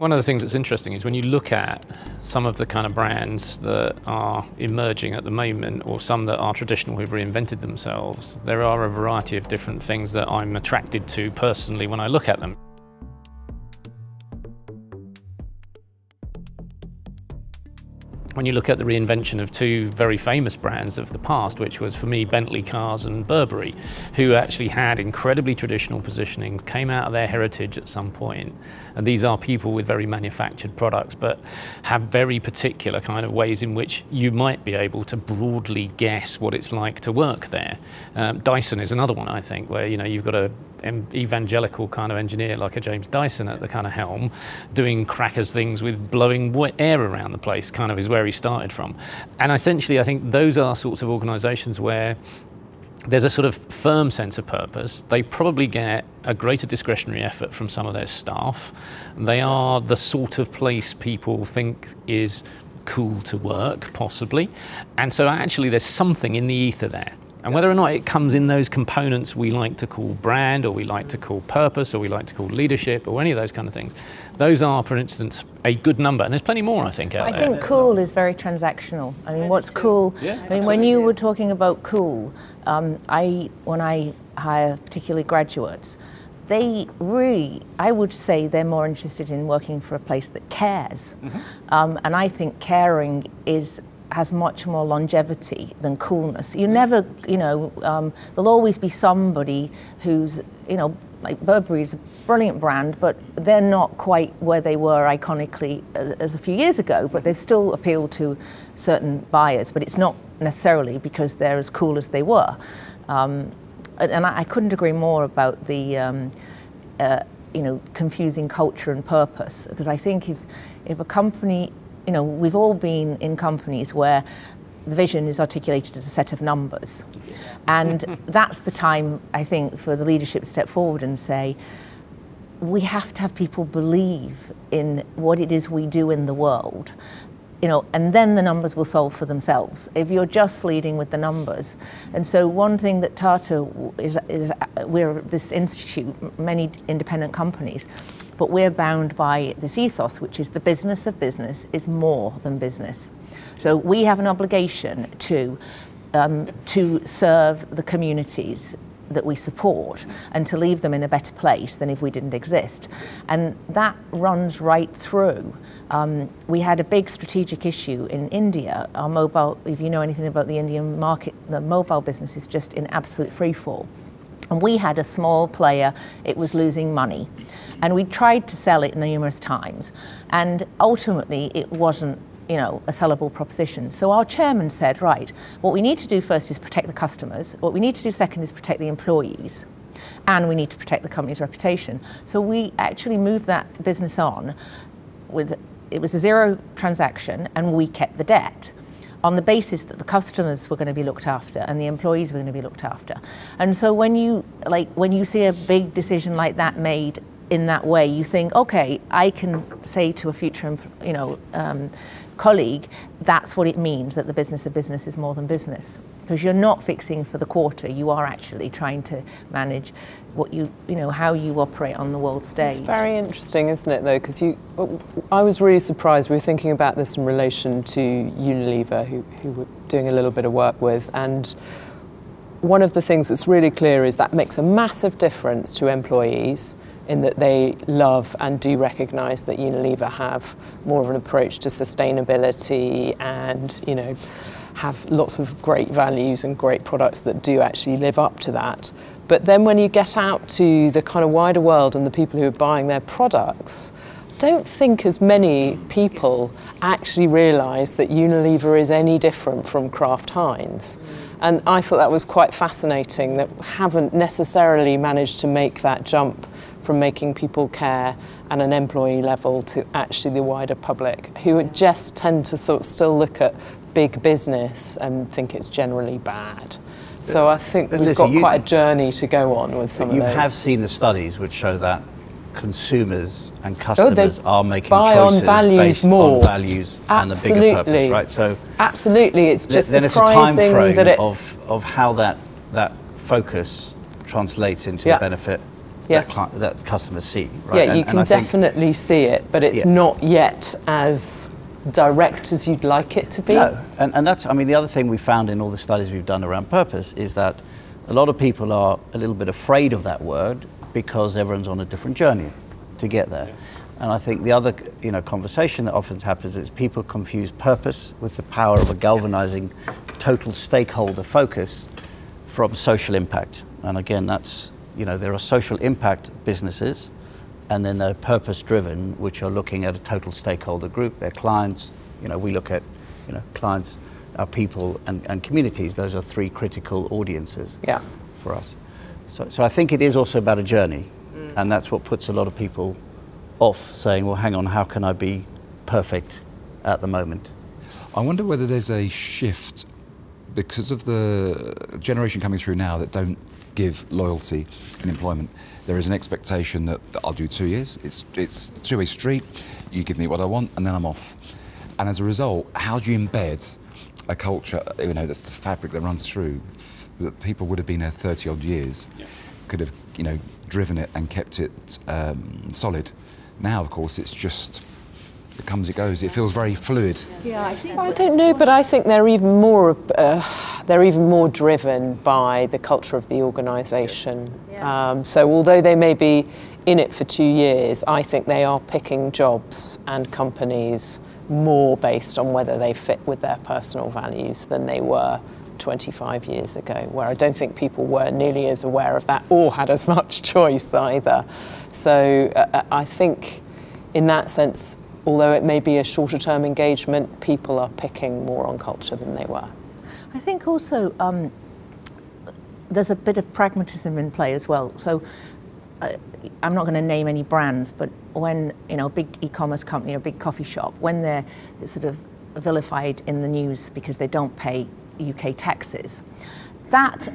One of the things that's interesting is when you look at some of the kind of brands that are emerging at the moment, or some that are traditional who've reinvented themselves, there are a variety of different things that I'm attracted to personally when I look at them. When you look at the reinvention of two very famous brands of the past, which was for me Bentley cars and Burberry, who actually had incredibly traditional positioning, came out of their heritage at some point. And these are people with very manufactured products, but have very particular kind of ways in which you might be able to broadly guess what it's like to work there. Dyson is another one, I think, where you've got an evangelical kind of engineer like a James Dyson at the kind of helm, doing crackers things with blowing wet air around the place, kind of is where he started from. And essentially I think those are sorts of organisations where there's a sort of firm sense of purpose. They probably get a greater discretionary effort from some of their staff. They are the sort of place people think is cool to work, possibly. And so actually there's something in the ether there. And whether or not it comes in those components we like to call brand, or we like to call purpose, or we like to call leadership, or any of those kind of things, those are, for instance, a good number. And there's plenty more, I think, out there. I think cool is very transactional. I mean, what's cool? Yeah, I mean, when you were talking about cool, when I hire particularly graduates, they really, I would say they're more interested in working for a place that cares. Mm-hmm. And I think caring has much more longevity than coolness. You never, there'll always be somebody who's, like Burberry's a brilliant brand, but they're not quite where they were iconically as a few years ago, but they still appeal to certain buyers, but it's not necessarily because they're as cool as they were. And I couldn't agree more about the, confusing culture and purpose, because I think if a company, we've all been in companies where the vision is articulated as a set of numbers. And that's the time, I think, for the leadership to step forward and say, we have to have people believe in what it is we do in the world, and then the numbers will solve for themselves if you're just leading with the numbers. And so one thing that Tata is we're this institute, many independent companies, but we're bound by this ethos, which is the business of business is more than business. So we have an obligation to serve the communities that we support and to leave them in a better place than if we didn't exist. And that runs right through. We had a big strategic issue in India. Our mobile, if you know anything about the Indian market, the mobile business is just in absolute free fall. And we had a small player, it was losing money. And we tried to sell it numerous times. And ultimately it wasn't, a sellable proposition. So our chairman said, right, what we need to do first is protect the customers. What we need to do second is protect the employees. And we need to protect the company's reputation. So we actually moved that business on it was a zero transaction, and we kept the debt on the basis that the customers were going to be looked after and the employees were going to be looked after. And so when you see a big decision like that made in that way, you think, okay, I can say to a future colleague, that's what it means, that the business of business is more than business. Because you're not fixing for the quarter, you are actually trying to manage what how you operate on the world stage. It's very interesting, isn't it, though? Because I was really surprised. We were thinking about this in relation to Unilever, who we're doing a little bit of work with, and one of the things that's really clear is that makes a massive difference to employees, in that they love and do recognise that Unilever have more of an approach to sustainability and, have lots of great values and great products that do actually live up to that. But then when you get out to the kind of wider world and the people who are buying their products, I don't think as many people actually realise that Unilever is any different from Kraft Heinz. And I thought that was quite fascinating, that we haven't necessarily managed to make that jump from making people care at an employee level to actually the wider public, who just tend to sort of still look at big business and think it's generally bad. So I think we've got quite a journey to go on with some of those. You have seen the studies which show that consumers and customers are making choices based on values and a bigger purpose, right? So absolutely, it's just then surprising it's a time frame that of how that focus translates into the benefit that customers see. Right? Yeah, you can definitely see it, but it's not yet as direct as you'd like it to be. No, and that's, I mean, the other thing we found in all the studies we've done around purpose is that a lot of people are a little bit afraid of that word because everyone's on a different journey to get there. And I think the other, conversation that often happens is people confuse purpose with the power of a galvanizing total stakeholder focus from social impact. And again, that's, there are social impact businesses, and then they're purpose-driven, which are looking at a total stakeholder group. Their clients, we look at, clients, our people, and communities. Those are three critical audiences for us. So I think it is also about a journey, and that's what puts a lot of people off, saying, well, hang on, how can I be perfect at the moment? I wonder whether there's a shift because of the generation coming through now that don't give loyalty in employment. There is an expectation that I'll do 2 years. It's a two-way street. You give me what I want, and then I'm off. And as a result, how do you embed a culture, that's the fabric that runs through, that people would have been there 30-odd years, could have, driven it and kept it solid. Now, of course, it's just, it comes, it goes. It feels very fluid. Yeah, I don't know, but I think they're even more driven by the culture of the organisation. So although they may be in it for 2 years, I think they are picking jobs and companies more based on whether they fit with their personal values than they were 25 years ago, where I don't think people were nearly as aware of that or had as much choice either. So I think in that sense, although it may be a shorter term engagement, people are picking more on culture than they were. I think also there's a bit of pragmatism in play as well. So I'm not going to name any brands, but when a big e-commerce company or a big coffee shop, when they're sort of vilified in the news because they don't pay UK taxes, that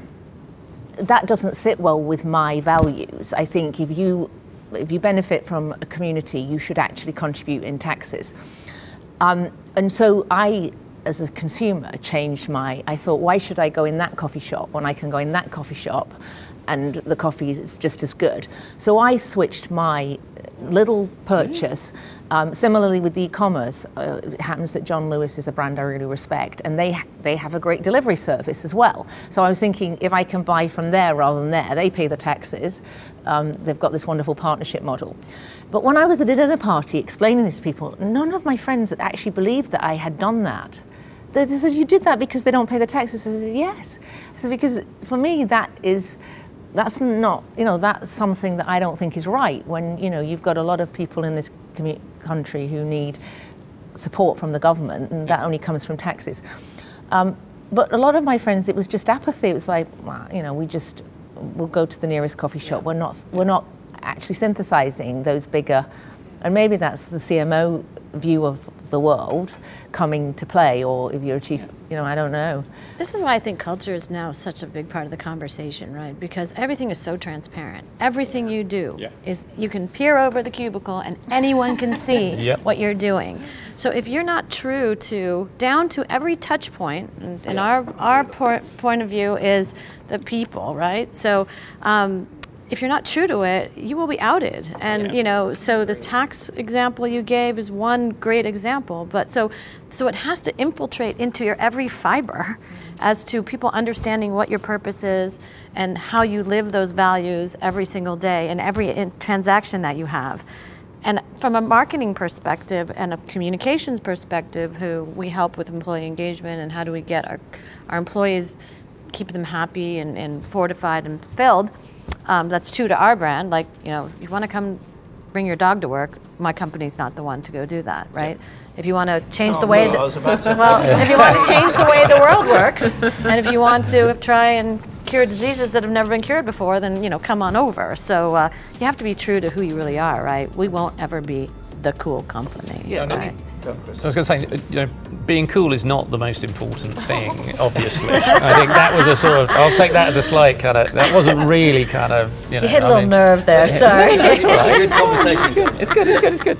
doesn't sit well with my values. I think if you benefit from a community, you should actually contribute in taxes. And so I, as a consumer, changed I thought, why should I go in that coffee shop when I can go in that coffee shop and the coffee is just as good? So I switched my little purchase. Similarly with e-commerce, it happens that John Lewis is a brand I really respect, and they have a great delivery service as well. So I was thinking, if I can buy from there rather than there, they pay the taxes. They've got this wonderful partnership model. But when I was at a dinner party explaining this to people, none of my friends had actually believed that I had done that. They said, you did that because they don't pay the taxes? I said, yes. I said, because for me, that's not, that's something that I don't think is right when, you've got a lot of people in this country who need support from the government, and that only comes from taxes. But a lot of my friends, it was just apathy. It was like, well, we'll go to the nearest coffee shop. We're not actually synthesizing those bigger, and maybe that's the CMO view of the world coming to play, or if you're a chief, I don't know. This is why I think culture is now such a big part of the conversation, right? Because everything is so transparent. Everything you do is, you can peer over the cubicle and anyone can see what you're doing. So if you're not true down to every touch point, and our point of view is the people, right? So if you're not true to it, you will be outed. And so the tax example you gave is one great example, but so it has to infiltrate into your every fiber as to people understanding what your purpose is and how you live those values every single day and every transaction that you have. And from a marketing perspective and a communications perspective, who we help with employee engagement and how do we get our employees, keep them happy and fortified and fulfilled, that's true to our brand. Like, if you want to come bring your dog to work, my company's not the one to go do that, right? If you want to change the way if you want to change the way the world works, and if you want to try and cure diseases that have never been cured before, then come on over. So you have to be true to who you really are, right? We won't ever be the cool company. Yeah, right? I was going to say, being cool is not the most important thing, obviously. I think that was I'll take that as a slight that wasn't really You hit a little nerve there, sorry. No, it's all right. Good conversation. It's good.